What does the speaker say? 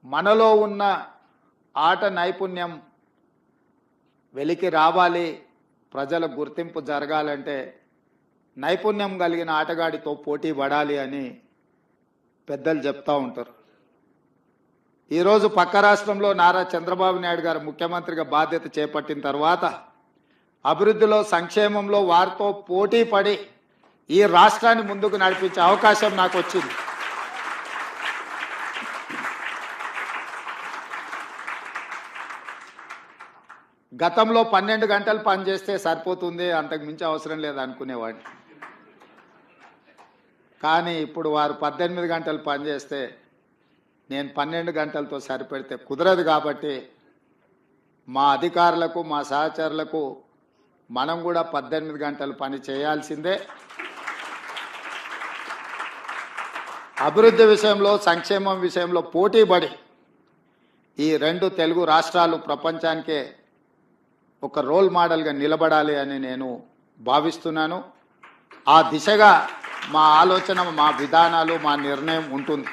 మనలో ఉన్న ఆట నైపుణ్యం వెలికి రావాలి, ప్రజల గుర్తింపు జరగాలంటే నైపుణ్యం కలిగిన ఆటగాడితో పోటీ పడాలి అని పెద్దలు చెప్తా ఉంటారు. ఈరోజు పక్క రాష్ట్రంలో నారా చంద్రబాబు నాయుడు గారు ముఖ్యమంత్రిగా బాధ్యత చేపట్టిన తర్వాత అభివృద్ధిలో, సంక్షేమంలో వారితో పోటీ పడి ఈ రాష్ట్రాన్ని ముందుకు నడిపించే అవకాశం నాకు వచ్చింది. గతంలో 12 గంటలు పనిచేస్తే సరిపోతుంది, అంతకు మించి అవసరం లేదు అనుకునేవాడిని. కానీ ఇప్పుడు వారు 18 గంటలు పనిచేస్తే నేను 12 గంటలతో సరిపెడితే కుదరదు. కాబట్టి మా అధికారులకు, మా సహచరులకు మనం కూడా 18 గంటలు పని చేయాల్సిందే. అభివృద్ధి విషయంలో, సంక్షేమం విషయంలో పోటీపడి ఈ 2 తెలుగు రాష్ట్రాలు ప్రపంచానికే ఒక రోల్ మోడల్గా నిలబడాలి అని నేను భావిస్తున్నాను. ఆ దిశగా మా ఆలోచన, మా విధానాలు, మా నిర్ణయం ఉంటుంది.